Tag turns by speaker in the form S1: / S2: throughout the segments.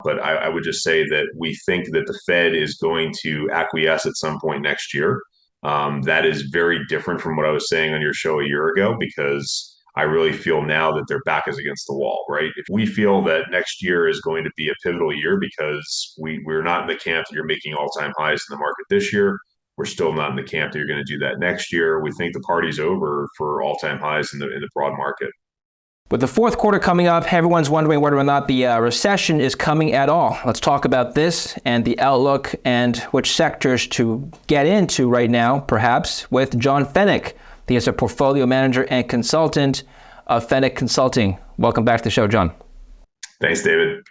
S1: But I would just say that we think that the Fed is going to acquiesce at some point next year. That is very different from what I was saying on your show a year ago, because I really feel now that their back is against the wall, right? If we feel that next year is going to be a pivotal year because we're not in the camp that you're making all-time highs in the market this year, we're still not in the camp that you're going to do that next year. We think the party's over for all-time highs in the broad market.
S2: With the fourth quarter coming up, everyone's wondering whether or not the recession is coming at all. Let's talk about this and the outlook and which sectors to get into right now, perhaps, with John Feneck. He is a portfolio manager and consultant of Feneck Consulting. Welcome back to the show, John.
S1: Thanks, David.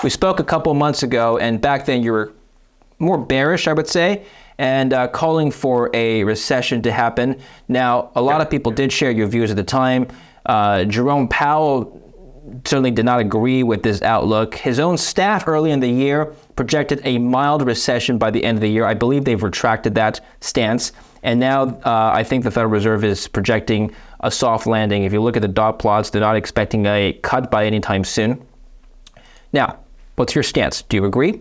S2: We spoke a couple months ago, and back then you were more bearish, I would say, and calling for a recession to happen. Now, a lot of people did share your views at the time. Jerome Powell certainly did not agree with this outlook. His own staff early in the year projected a mild recession by the end of the year. I believe they've retracted that stance. And now I think the Federal Reserve is projecting a soft landing. If you look at the dot plots, they're not expecting a cut by any time soon. Now, what's your stance? Do you agree?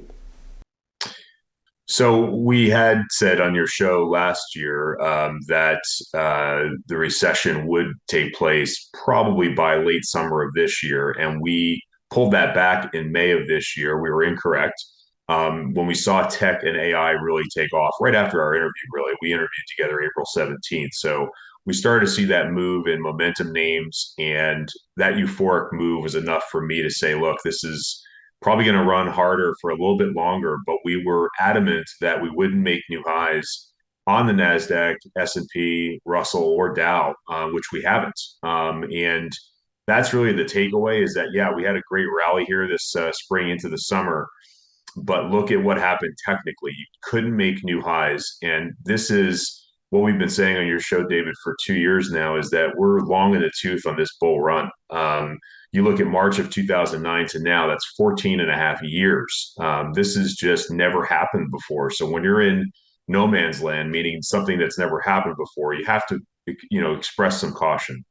S1: So we had said on your show last year that the recession would take place probably by late summer of this year, and we pulled that back in May of this year. We were incorrect. When we saw tech and AI really take off right after our interview, really, we interviewed together April 17th. So we started to see that move in momentum names, and that euphoric move was enough for me to say, look, this is probably going to run harder for a little bit longer, but we were adamant that we wouldn't make new highs on the NASDAQ, S&P, Russell, or Dow, which we haven't. And that's really the takeaway is that, yeah, we had a great rally here this spring into the summer, but look at what happened technically. You couldn't make new highs. And this is what we've been saying on your show, David, for 2 years now, is that we're long in the tooth on this bull run. You look at March of 2009 to now, that's 14 and a half years. This has just never happened before. So when you're in no man's land, meaning something that's never happened before, you have to, express some caution.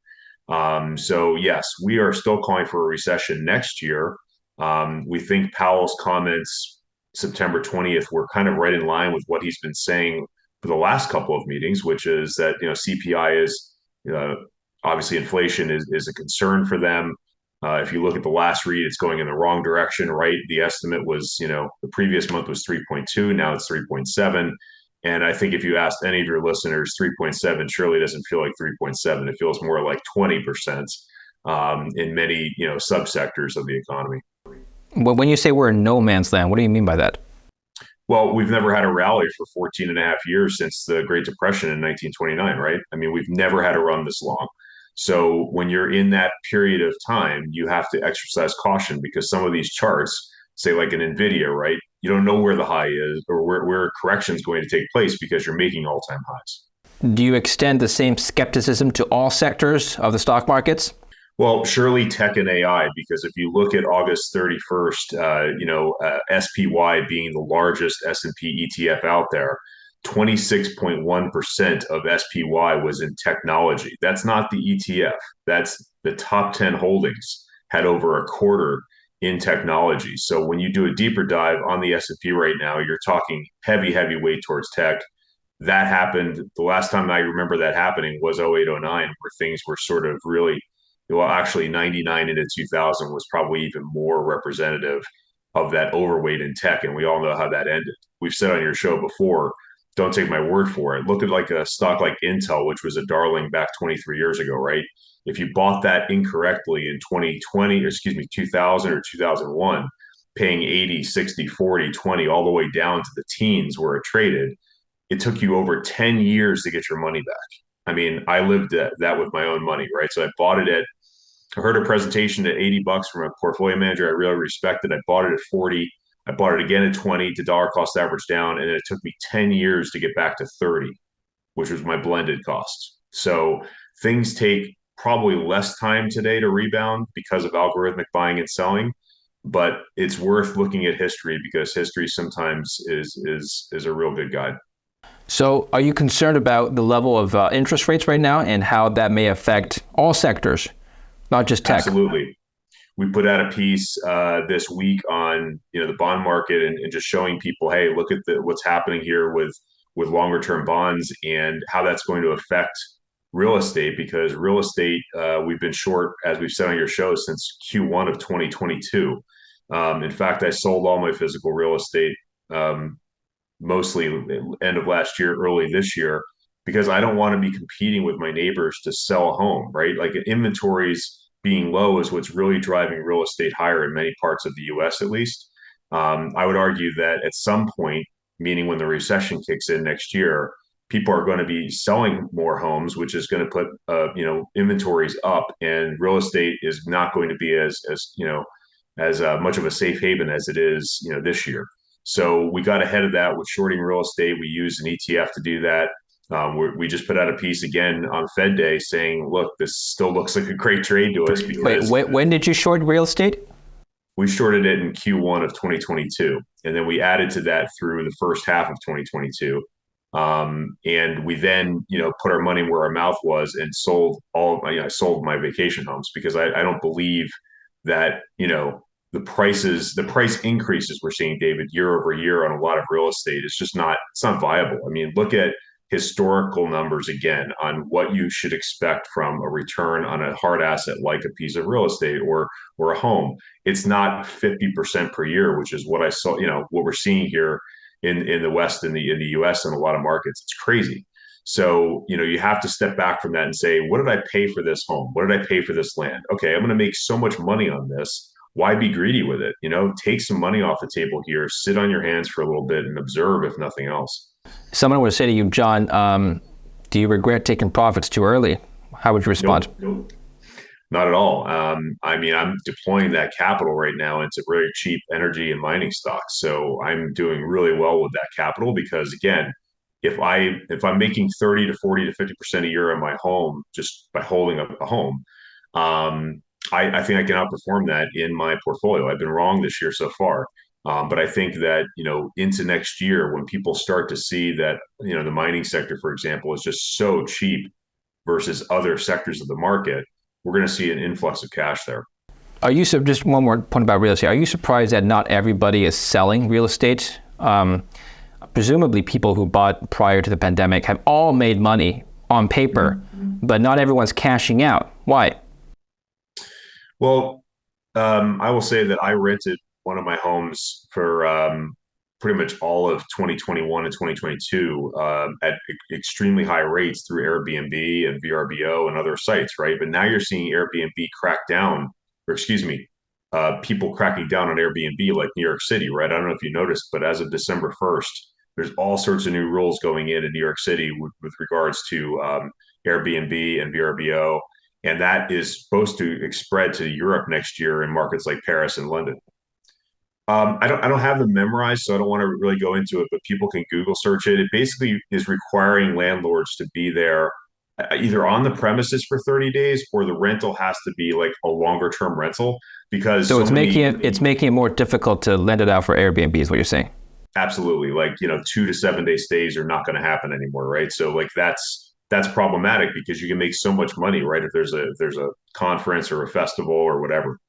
S1: So yes, we are still calling for a recession next year. We think Powell's comments September 20th were kind of right in line with what he's been saying for the last couple of meetings, which is that CPI is obviously inflation is a concern for them. If you look at the last read, it's going in the wrong direction, right? The estimate was, the previous month was 3.2, now it's 3.7. And I think if you asked any of your listeners, 3.7 surely doesn't feel like 3.7. It feels more like 20% in many, subsectors of the economy.
S2: Well, when you say we're in no man's land, what do you mean by that?
S1: Well, we've never had a rally for 14 and a half years since the Great Depression in 1929, right? I mean, we've never had a run this long. So when you're in that period of time, you have to exercise caution because some of these charts, say like an NVIDIA, right? You don't know where the high is or where correction is going to take place because you're making all-time highs.
S2: Do you extend the same skepticism to all sectors of the stock markets?
S1: Well, surely tech and AI, because if you look at August 31st, SPY being the largest S&P ETF out there, 26.1% of SPY was in technology. That's not the ETF. That's the top 10 holdings had over a quarter in technology. So when you do a deeper dive on the S&P right now, you're talking heavy weight towards tech. That happened. The last time I remember that happening was 0809, where things were sort of really, well, actually 99 into 2000 was probably even more representative of that overweight in tech. And we all know how that ended. We've said on your show before, don't take my word for it. Look at like a stock like Intel, which was a darling back 23 years ago, right? If you bought that incorrectly in 2020, or excuse me, 2000 or 2001, paying 80, 60, 40, 20, all the way down to the teens where it traded, it took you over 10 years to get your money back. I mean, I lived that with my own money, right? So I heard a presentation at $80 from a portfolio manager I really respected. I bought it at 40. I bought it again at 20 to dollar cost average down, and it took me 10 years to get back to 30, which was my blended cost. So things take probably less time today to rebound because of algorithmic buying and selling, but it's worth looking at history because history sometimes is a real good guide.
S2: So are you concerned about the level of interest rates right now and how that may affect all sectors, not just tech?
S1: Absolutely. we put out a piece this week on the bond market and just showing people, hey, look at what's happening here with longer term bonds and how that's going to affect real estate, because real estate, we've been short, as we've said on your show, since Q1 of 2022. In fact, I sold all my physical real estate, mostly end of last year, early this year, because I don't want to be competing with my neighbors to sell a home, right? Like inventories being low is what's really driving real estate higher in many parts of the US, at least. I would argue that at some point, meaning when the recession kicks in next year, people are going to be selling more homes, which is going to put inventories up, and real estate is not going to be as much of a safe haven as it is this year. So we got ahead of that with shorting real estate. We used an ETF to do that. We just put out a piece again on Fed Day saying, look, this still looks like a great trade to us
S2: Wait,
S1: because
S2: when did you short real estate?
S1: we shorted it in Q1 of 2022. And then we added to that through the first half of 2022. And we then, put our money where our mouth was and sold I sold my vacation homes because I don't believe that, the price increases we're seeing, David, year over year on a lot of real estate. It's not viable. I mean, look at historical numbers again on what you should expect from a return on a hard asset like a piece of real estate or a home. It's not 50% per year, which is what I saw, what we're seeing here in the West, in the US, and a lot of markets. It's crazy. So, you have to step back from that and say, what did I pay for this home? What did I pay for this land? Okay, I'm going to make so much money on this. Why be greedy with it? Take some money off the table here, sit on your hands for a little bit and observe, if nothing else.
S2: Someone would say to you, John, do you regret taking profits too early? How would you respond?
S1: Nope. Not at all. I mean, I'm deploying that capital right now into very cheap energy and mining stocks. So I'm doing really well with that capital because, again, if I'm making 30 to 40 to 50% a year on my home just by holding a home, I think I can outperform that in my portfolio. I've been wrong this year so far. But I think that, into next year, when people start to see that, the mining sector, for example, is just so cheap versus other sectors of the market, we're going to see an influx of cash there.
S2: Just one more point about real estate. Are you surprised that not everybody is selling real estate? Presumably people who bought prior to the pandemic have all made money on paper, but not everyone's cashing out. Why?
S1: Well, I will say that I rented one of my homes for pretty much all of 2021 and 2022 at extremely high rates through Airbnb and VRBO and other sites, right? But now you're seeing Airbnb crack down, or excuse me, people cracking down on Airbnb like New York City, right? I don't know if you noticed, but as of December 1st, there's all sorts of new rules going in New York City with regards to Airbnb and VRBO, and that is supposed to spread to Europe next year in markets like Paris and London. I don't have them memorized, so I don't want to really go into it, but people can Google search it. It basically is requiring landlords to be there either on the premises for 30 days or the rental has to be like a longer term rental because
S2: So
S1: so
S2: it's making
S1: many.
S2: it more difficult to lend it out for Airbnb, is what you're saying.
S1: Absolutely, like 2 to 7 day stays are not going to happen anymore, right? So like that's problematic because you can make so much money, right? If there's a conference or a festival or whatever.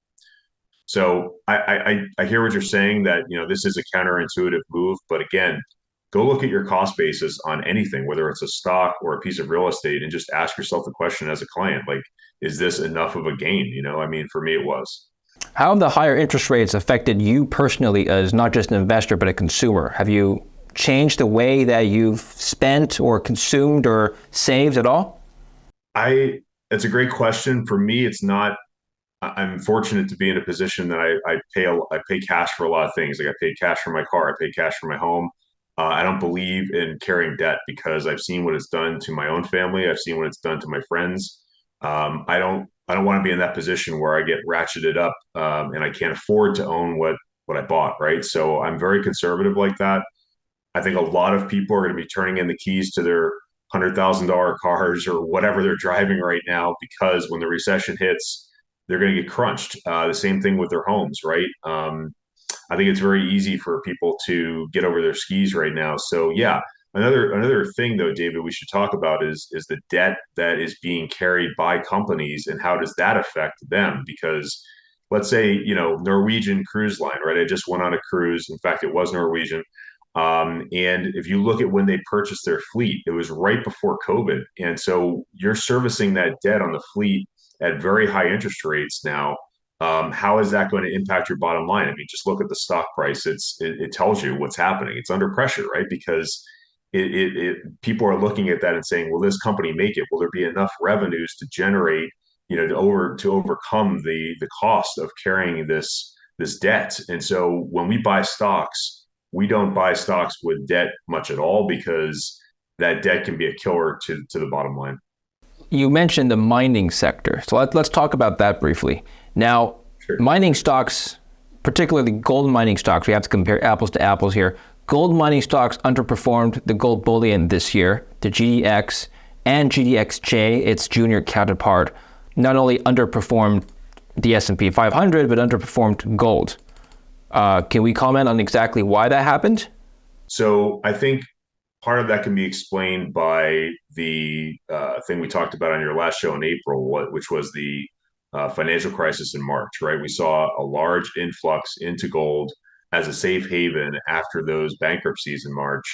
S1: So I hear what you're saying that this is a counterintuitive move, but again, go look at your cost basis on anything, whether it's a stock or a piece of real estate, and just ask yourself the question as a client, like, is this enough of a gain? I mean, for me, it was.
S2: How have the higher interest rates affected you personally as not just an investor, but a consumer? Have you changed the way that you've spent or consumed or saved at all?
S1: It's a great question. For me, it's not. I'm fortunate to be in a position that I pay cash for a lot of things. Like I paid cash for my car, I paid cash for my home. I don't believe in carrying debt because I've seen what it's done to my own family. I've seen what it's done to my friends. I don't want to be in that position where I get ratcheted up and I can't afford to own what I bought. Right. So I'm very conservative like that. I think a lot of people are going to be turning in the keys to their $100,000 cars or whatever they're driving right now because when the recession hits, they're going to get crunched. The same thing with their homes, right? I think it's very easy for people to get over their skis right now. So yeah, another thing though, David, we should talk about is the debt that is being carried by companies and how does that affect them? Because let's say, Norwegian Cruise Line, right? I just went on a cruise. In fact, it was Norwegian. And if you look at when they purchased their fleet, it was right before COVID. And so you're servicing that debt on the fleet at very high interest rates now. How is that going to impact your bottom line? I mean, just look at the stock price. It tells you what's happening. It's under pressure, right? Because people are looking at that and saying, will this company make it? Will there be enough revenues to generate, to overcome the cost of carrying this debt? And so when we buy stocks, we don't buy stocks with debt much at all because that debt can be a killer to the bottom line.
S2: You mentioned the mining sector. So let's talk about that briefly. Now,
S1: Sure.
S2: mining stocks, particularly gold mining stocks, we have to compare apples to apples here. Gold mining stocks underperformed the gold bullion this year. The GDX and GDXJ, its junior counterpart, not only underperformed the S&P 500, but underperformed gold. Can we comment on exactly why that happened?
S1: So I think part of that can be explained by the thing we talked about on your last show in April, which was the financial crisis in March, right? We saw a large influx into gold as a safe haven after those bankruptcies in March.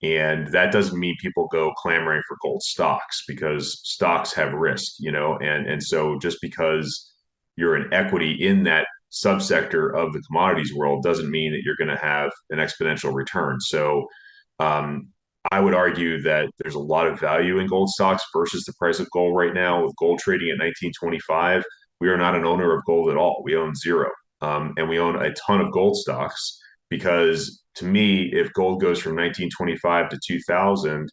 S1: And that doesn't mean people go clamoring for gold stocks because stocks have risk, and so just because you're an equity in that subsector of the commodities world doesn't mean that you're going to have an exponential return. So um, I would argue that there's a lot of value in gold stocks versus the price of gold right now. With gold trading at 1925, we are not an owner of gold at all. We own zero. And we own a ton of gold stocks because to me, if gold goes from 1925 to 2000,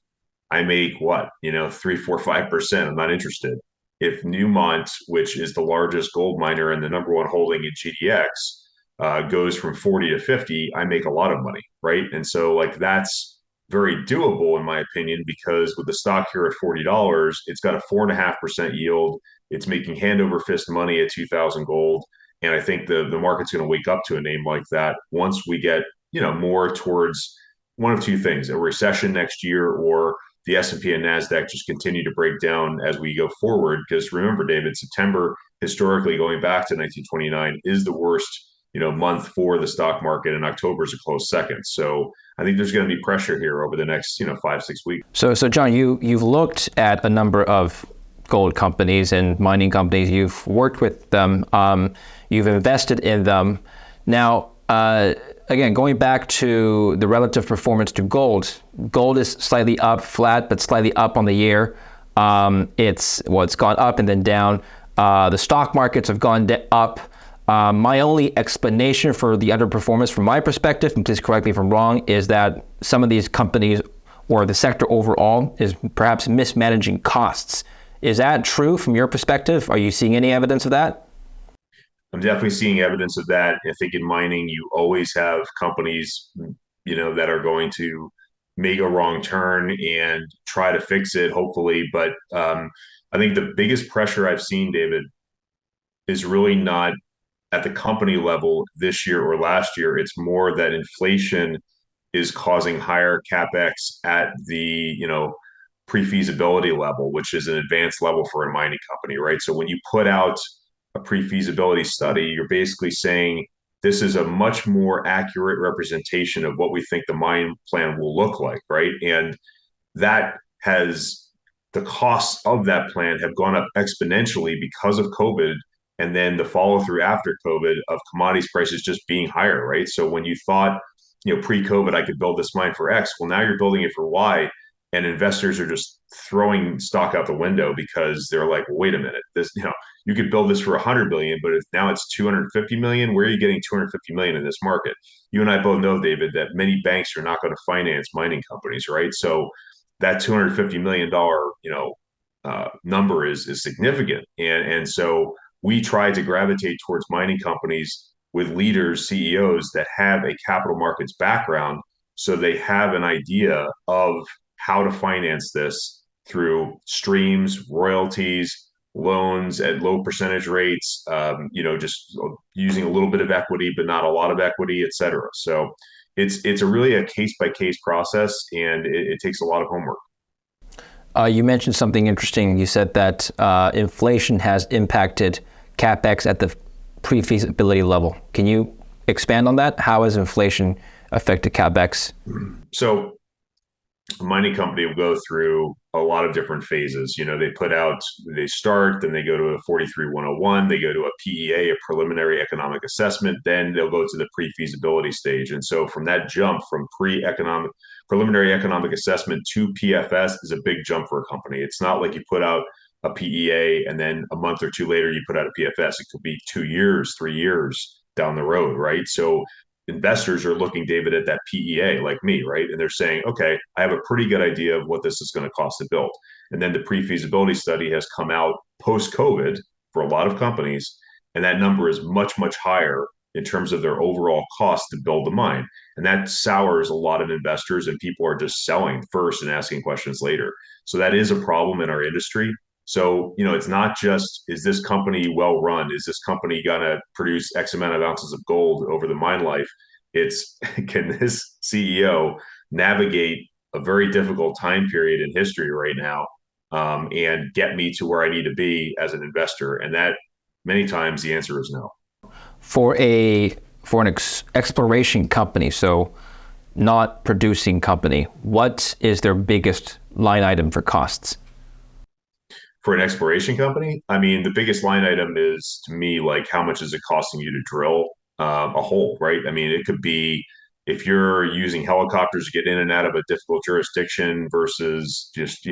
S1: I make what, 3, 4, 5%. I'm not interested. If Newmont, which is the largest gold miner and the number one holding in GDX, goes from 40 to 50, I make a lot of money, right? And so, like, that's very doable in my opinion because with the stock here at $40, it's got a 4.5% yield. It's making hand over fist money at 2,000 gold, and I think the market's going to wake up to a name like that once we get more towards one of two things: a recession next year, or the S&P and NASDAQ just continue to break down as we go forward. Because remember, David, September, historically going back to 1929, is the worst, month for the stock market, and October is a close second. So I think there's going to be pressure here over the next, 5, 6 weeks.
S2: So John, you've looked at a number of gold companies and mining companies. You've worked with them. You've invested in them. Now, again, going back to the relative performance to gold, gold is slightly up, flat, but slightly up on the year. It's gone up and then down. The stock markets have gone up. My only explanation for the underperformance from my perspective, and please correct me if I'm wrong, is that some of these companies or the sector overall is perhaps mismanaging costs. Is that true from your perspective? Are you seeing any evidence of that?
S1: I'm definitely seeing evidence of that. I think in mining, you always have companies, that are going to make a wrong turn and try to fix it, hopefully. But I think the biggest pressure I've seen, David, is really not at the company level this year or last year. It's more that inflation is causing higher capex at the pre-feasibility level, which is an advanced level for a mining company, right? So when you put out a pre-feasibility study, you're basically saying this is a much more accurate representation of what we think the mine plan will look like, right? And that has the costs of that plan have gone up exponentially because of COVID, and then the follow through after COVID of commodities prices just being higher, right? So when you thought, pre-COVID, I could build this mine for X, well, now you're building it for Y, and investors are just throwing stock out the window because they're like, well, wait a minute, this, you could build this for 100 billion, but if now it's 250 million, where are you getting 250 million in this market? You and I both know, David, that many banks are not going to finance mining companies, right? So that $250 million, number is significant, and so we try to gravitate towards mining companies with leaders, CEOs that have a capital markets background, so they have an idea of how to finance this through streams, royalties, loans at low percentage rates, just using a little bit of equity, but not a lot of equity, et cetera. So it's a really a case by case process, and it takes a lot of homework.
S2: You mentioned something interesting. You said that inflation has impacted capex at the pre-feasibility level. Can you expand on that? How has inflation affected CapEx?
S1: So a mining company will go through a lot of different phases. They start, then they go to a 43-101, they go to a PEA, a preliminary economic assessment, then they'll go to the pre-feasibility stage. And so from that jump from preliminary economic assessment to PFS is a big jump for a company. It's not like you put out a PEA and then a month or two later you put out a PFS. It could be 2 years, 3 years down the road, right? So investors are looking, David, at that PEA like me, right? And they're saying, okay, I have a pretty good idea of what this is going to cost to build. And then the pre-feasibility study has come out post-COVID for a lot of companies, and that number is much, much higher in terms of their overall cost to build the mine. And that sours a lot of investors, and people are just selling first and asking questions later. So that is a problem in our industry. So, it's not just, is this company well run? Is this company going to produce X amount of ounces of gold over the mine life? It's, can this CEO navigate a very difficult time period in history right now, and get me to where I need to be as an investor? And that many times the answer is no.
S2: For an exploration company, so not producing company, what is their biggest line item for costs?
S1: For an exploration company, I mean, the biggest line item is to me like how much is it costing you to drill a hole, right? I mean, it could be if you're using helicopters to get in and out of a difficult jurisdiction versus just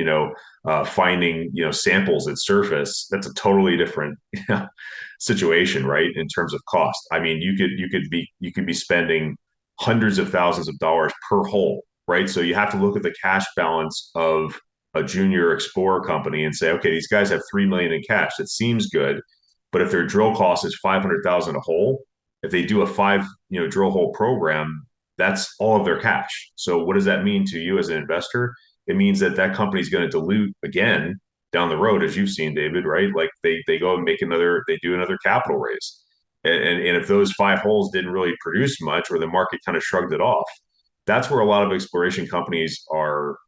S1: finding samples at surface. That's a totally different situation, right? In terms of cost. I mean, you could be spending hundreds of thousands of dollars per hole, right? So you have to look at the cash balance of a junior explorer company and say, okay, these guys have 3 million in cash. That seems good, but if their drill cost is 500,000 a hole, if they do a five drill hole program, that's all of their cash. So what does that mean to you as an investor? It means that that company is going to dilute again down the road, as you've seen, David, right? Like they go and they do another capital raise, and if those five holes didn't really produce much, or the market kind of shrugged it off, that's where a lot of exploration companies are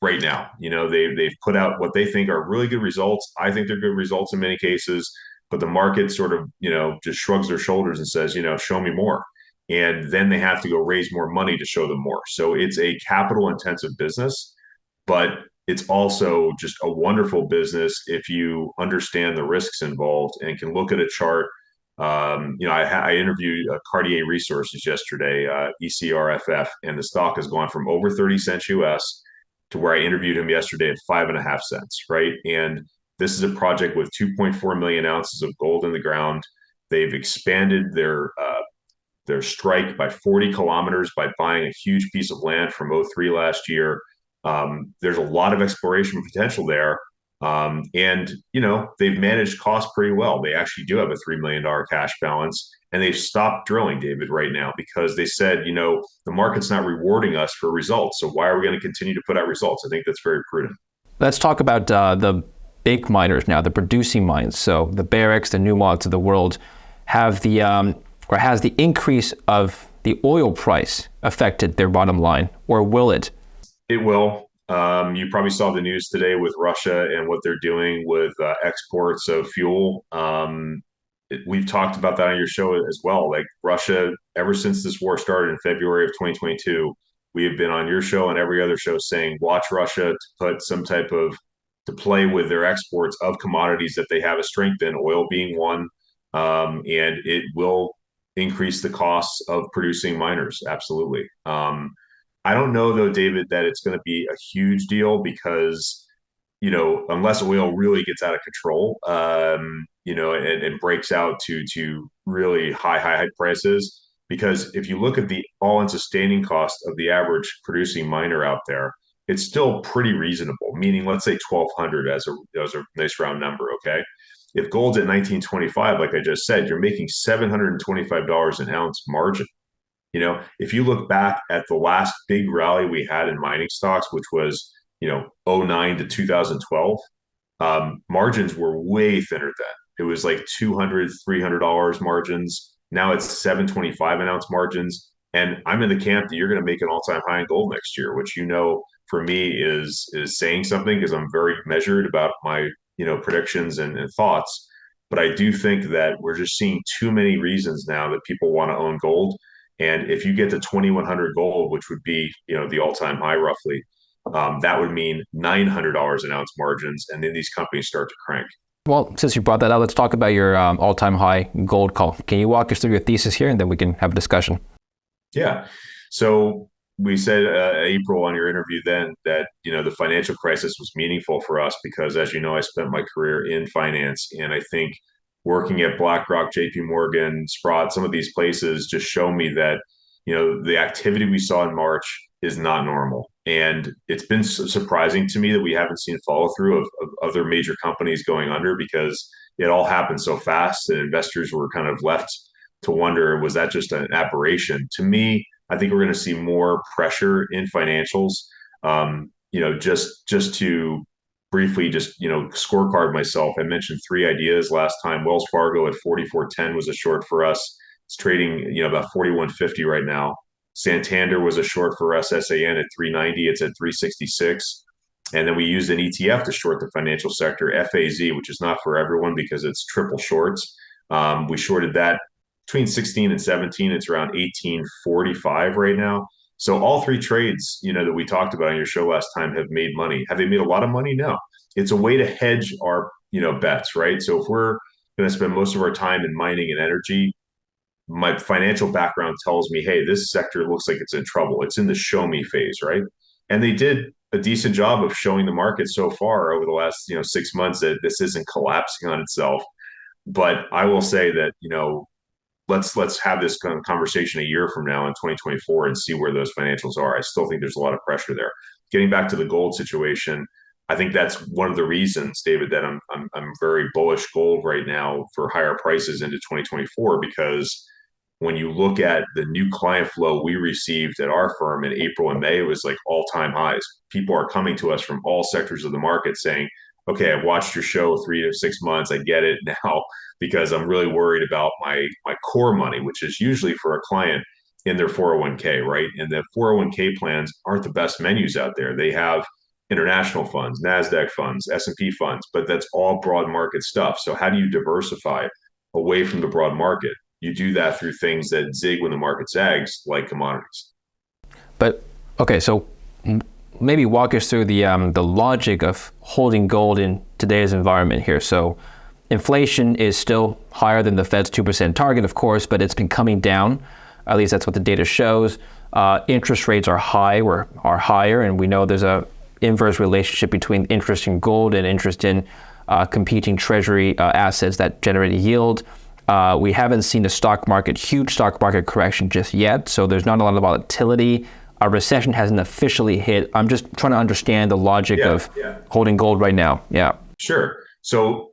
S1: right now. They've put out what they think are really good results. I think they're good results in many cases, but the market sort of just shrugs their shoulders and says, show me more. And then they have to go raise more money to show them more. So it's a capital intensive business, but it's also just a wonderful business if you understand the risks involved and can look at a chart. I interviewed Cartier Resources yesterday, ECRFF, and the stock has gone from over 30 cents US to where I interviewed him yesterday at 5.5 cents, right? And this is a project with 2.4 million ounces of gold in the ground. They've expanded their strike by 40 kilometers by buying a huge piece of land from O3 last year. There's a lot of exploration potential there. And they've managed costs pretty well. They actually do have a $3 million cash balance, and they've stopped drilling, David, right now because they said, the market's not rewarding us for results. So why are we going to continue to put out results? I think that's very prudent.
S2: Let's talk about the big miners now, the producing mines. So the Barricks, the Newmonts of the world have has the increase of the oil price affected their bottom line, or will it?
S1: It will. You probably saw the news today with Russia and what they're doing with exports of fuel. We've talked about that on your show as well. Like Russia, ever since this war started in February of 2022, we have been on your show and every other show saying, watch Russia to put to play with their exports of commodities that they have a strength in, oil being one. And it will increase the costs of producing miners. Absolutely. I don't know though, David, that it's going to be a huge deal because, unless oil really gets out of control, and breaks out to really high prices. Because if you look at the all-in sustaining cost of the average producing miner out there, it's still pretty reasonable. Meaning, let's say 1,200 as a nice round number. Okay, if gold's at 1925, like I just said, you're making $725 an ounce margin. If you look back at the last big rally we had in mining stocks, which was, '09 to 2012, margins were way thinner then. It was like $200, $300 margins. Now it's 725 an ounce margins. And I'm in the camp that you're going to make an all-time high in gold next year, which, for me is saying something because I'm very measured about my, predictions and thoughts. But I do think that we're just seeing too many reasons now that people want to own gold. And if you get to 2100 gold, which would be, the all-time high roughly, that would mean $900 an ounce margins, and then these companies start to crank.
S2: Well, since you brought that up, let's talk about your all-time high gold call. Can you walk us through your thesis here, and then we can have a discussion?
S1: Yeah. So we said April on your interview then that the financial crisis was meaningful for us because, as you know, I spent my career in finance, and I think working at BlackRock, J.P. Morgan, Sprott, some of these places just show me that the activity we saw in March is not normal, and it's been surprising to me that we haven't seen follow through of other major companies going under because it all happened so fast, and investors were kind of left to wonder, was that just an aberration? To me, I think we're going to see more pressure in financials. Just to briefly scorecard myself, I mentioned three ideas last time. Wells Fargo at 44.10 was a short for us. It's trading about 41.50 right now. Santander was a short for us. SAN at 390. It's at 366. And then we used an ETF to short the financial sector, FAZ, which is not for everyone because it's triple shorts. We shorted that between 16 and 17. It's around 1845 right now. So all three trades, that we talked about on your show last time have made money. Have they made a lot of money? No. It's a way to hedge our, bets, right? So if we're going to spend most of our time in mining and energy, my financial background tells me, hey, this sector looks like it's in trouble. It's in the show me phase, right? And they did a decent job of showing the market so far over the last, 6 months that this isn't collapsing on itself. But I will say that, let's have this kind of conversation a year from now in 2024 and see where those financials are. I still think there's a lot of pressure there. Getting back to the gold situation, I think that's one of the reasons, David, that I'm very bullish gold right now for higher prices into 2024 because when you look at the new client flow we received at our firm in April and May, it was like all-time highs. People are coming to us from all sectors of the market saying, okay, I've watched your show 3 to 6 months. I get it now because I'm really worried about my core money, which is usually for a client in their 401k, right? And the 401k plans aren't the best menus out there. They have international funds, NASDAQ funds, S&P funds, but that's all broad market stuff. So how do you diversify away from the broad market? You do that through things that zig when the market zags, like commodities.
S2: But okay, so maybe walk us through the logic of holding gold in today's environment here. So inflation is still higher than the Fed's 2% target, of course, but it's been coming down. At least that's what the data shows. Interest rates are higher, and we know there's a inverse relationship between interest in gold and interest in competing treasury assets that generate a yield. We haven't seen a huge stock market correction just yet, so there's not a lot of volatility. A recession hasn't officially hit. I'm just trying to understand the logic of holding gold right now. Yeah.
S1: Sure. So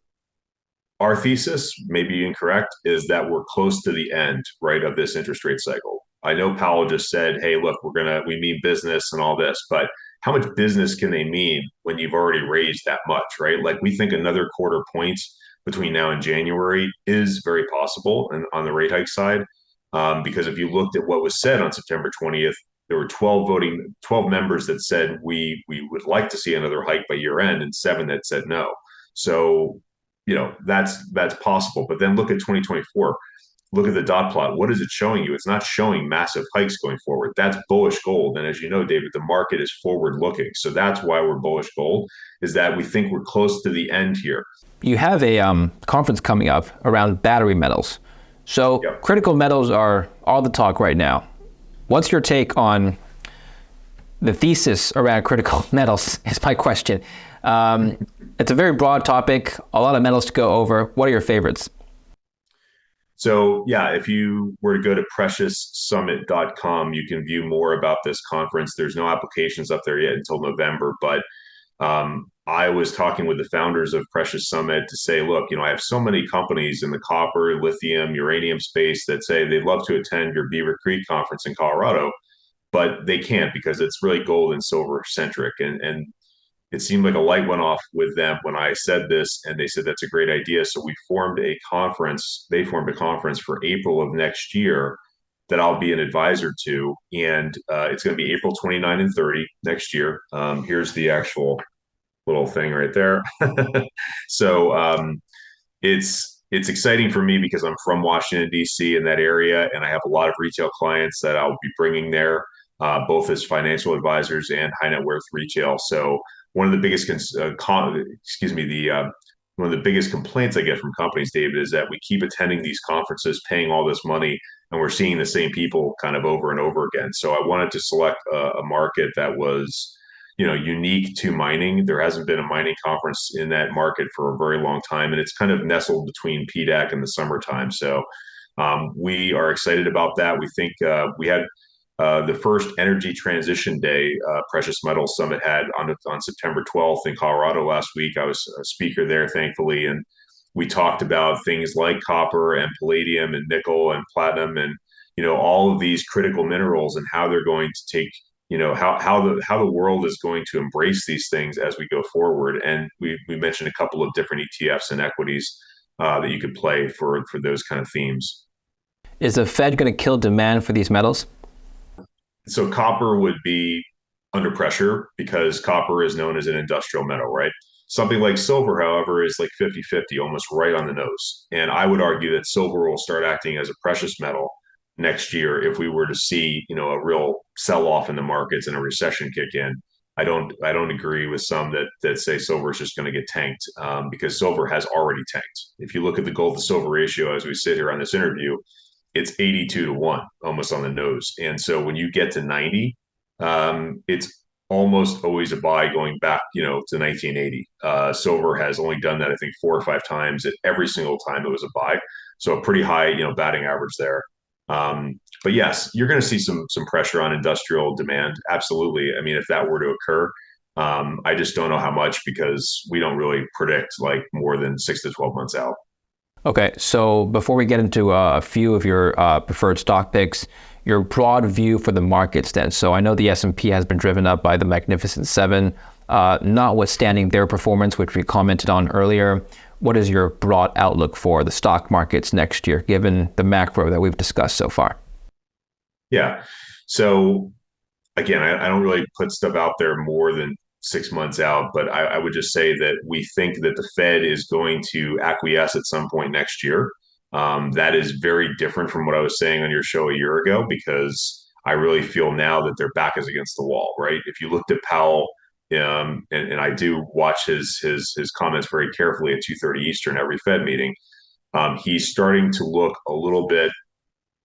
S1: our thesis, maybe incorrect, is that we're close to the end, right, of this interest rate cycle. I know Powell just said, hey, look, we mean business and all this, but how much business can they mean when you've already raised that much, right? Like we think another quarter point between now and January is very possible and on the rate hike side. Because if you looked at what was said on September 20th, there were 12 members that said we would like to see another hike by year end and 7 that said no. So that's possible. But then look at 2024. Look at the dot plot. What is it showing you? It's not showing massive hikes going forward. That's bullish gold. And as you know, David, the market is forward looking. So that's why we're bullish gold, is that we think we're close to the end here.
S2: You have a conference coming up around battery metals. So critical metals are all the talk right now. What's your take on the thesis around critical metals is my question. It's a very broad topic, a lot of metals to go over. What are your favorites?
S1: So if you were to go to precioussummit.com, you can view more about this conference. There's no applications up there yet until November, but I was talking with the founders of Precious Summit to say, look, I have so many companies in the copper, lithium, uranium space that say they'd love to attend your Beaver Creek conference in Colorado, but they can't because it's really gold and silver centric. And it seemed like a light went off with them when I said this, and they said that's a great idea. So we formed a conference. They formed a conference for April of next year that I'll be an advisor to, and it's going to be April 29 and 30 next year. Here's the actual little thing right there. So it's it's exciting for me because I'm from Washington, D.C. in that area, and I have a lot of retail clients that I'll be bringing there, both as financial advisors and high net worth retail. So one of the biggest, excuse me, the one of the biggest complaints I get from companies, David, is that we keep attending these conferences, paying all this money, and we're seeing the same people kind of over and over again. So I wanted to select a market that was unique to mining. There hasn't been a mining conference in that market for a very long time, and it's kind of nestled between PDAC and the summertime. So we are excited about that. We think we had the first Energy Transition Day Precious Metals Summit had on September 12th in Colorado last week. I was a speaker there, thankfully, and we talked about things like copper and palladium and nickel and platinum and all of these critical minerals and how they're going to take how the world is going to embrace these things as we go forward. And we mentioned a couple of different ETFs and equities that you could play for those kind of themes.
S2: Is the Fed going to kill demand for these metals?
S1: So copper would be under pressure because copper is known as an industrial metal, right? Something like silver, however, is like 50-50, almost right on the nose. And I would argue that silver will start acting as a precious metal next year if we were to see, a real sell-off in the markets and a recession kick in. I don't agree with some that say silver is just going to get tanked because silver has already tanked. If you look at the gold to silver ratio as we sit here on this interview, it's 82 to 1, almost on the nose. And so when you get to 90, it's almost always a buy going back, to 1980. Silver has only done that, I think, 4 or 5 times. Every single time it was a buy. So a pretty high, batting average there. But yes, you're going to see some pressure on industrial demand. Absolutely. I mean, if that were to occur, I just don't know how much because we don't really predict like more than 6 to 12 months out.
S2: Okay, so before we get into a few of your preferred stock picks, your broad view for the markets then. So I know the S&P has been driven up by the Magnificent Seven, notwithstanding their performance, which we commented on earlier. What is your broad outlook for the stock markets next year, given the macro that we've discussed so far?
S1: Yeah. So again, I don't really put stuff out there more than 6 months out, but I would just say that we think that the Fed is going to acquiesce at some point next year. That is very different from what I was saying on your show a year ago, because I really feel now that their back is against the wall, right? If you looked at Powell, and I do watch his comments very carefully at 2:30 Eastern every Fed meeting, he's starting to look a little bit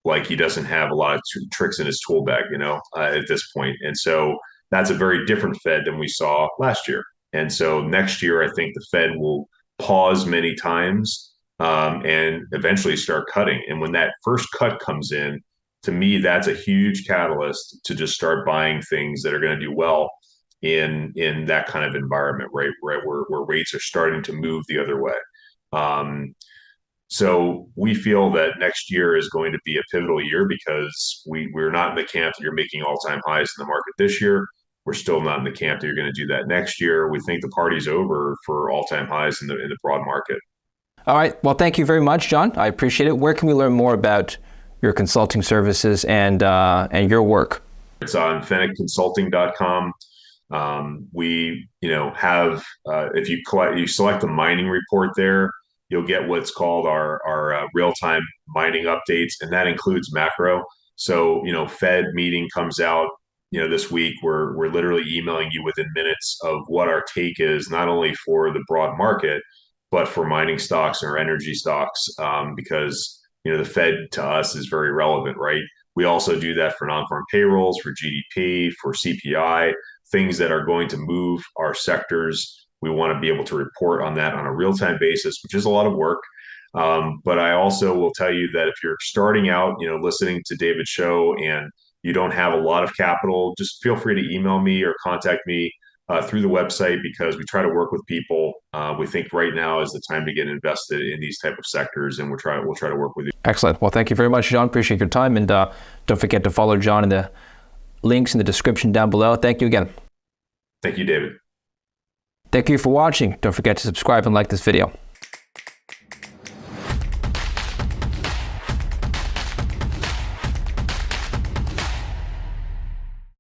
S1: like he doesn't have a lot of tricks in his tool bag, at this point. And so that's a very different Fed than we saw last year. And so next year, I think the Fed will pause many times and eventually start cutting. And when that first cut comes in, to me, that's a huge catalyst to just start buying things that are going to do well in that kind of environment, right? Where rates are starting to move the other way. So we feel that next year is going to be a pivotal year because we're not in the camp that you're making all-time highs in the market this year. We're still not in the camp that you're going to do that next year. We think the party's over for all-time highs in the broad market.
S2: All right. Well, thank you very much, John. I appreciate it. Where can we learn more about your consulting services and your work?
S1: It's on fenneckconsulting.com. We, have if you select the mining report there, you'll get what's called our real-time mining updates, and that includes macro. So, Fed meeting comes out, this week. We're literally emailing you within minutes of what our take is, not only for the broad market, but for mining stocks or energy stocks, because the Fed to us is very relevant, right? We also do that for non-farm payrolls, for GDP, for CPI, things that are going to move our sectors. We want to be able to report on that on a real-time basis, which is a lot of work. But I also will tell you that if you're starting out, listening to David's show and you don't have a lot of capital, just feel free to email me or contact me through the website, because we try to work with people. We think right now is the time to get invested in these type of sectors, and we'll try to work with you.
S2: Excellent. Well, thank you very much, John. Appreciate your time, and don't forget to follow John in the links in the description down below. Thank you again.
S1: Thank you, David.
S2: Thank you for watching. Don't forget to subscribe and like this video.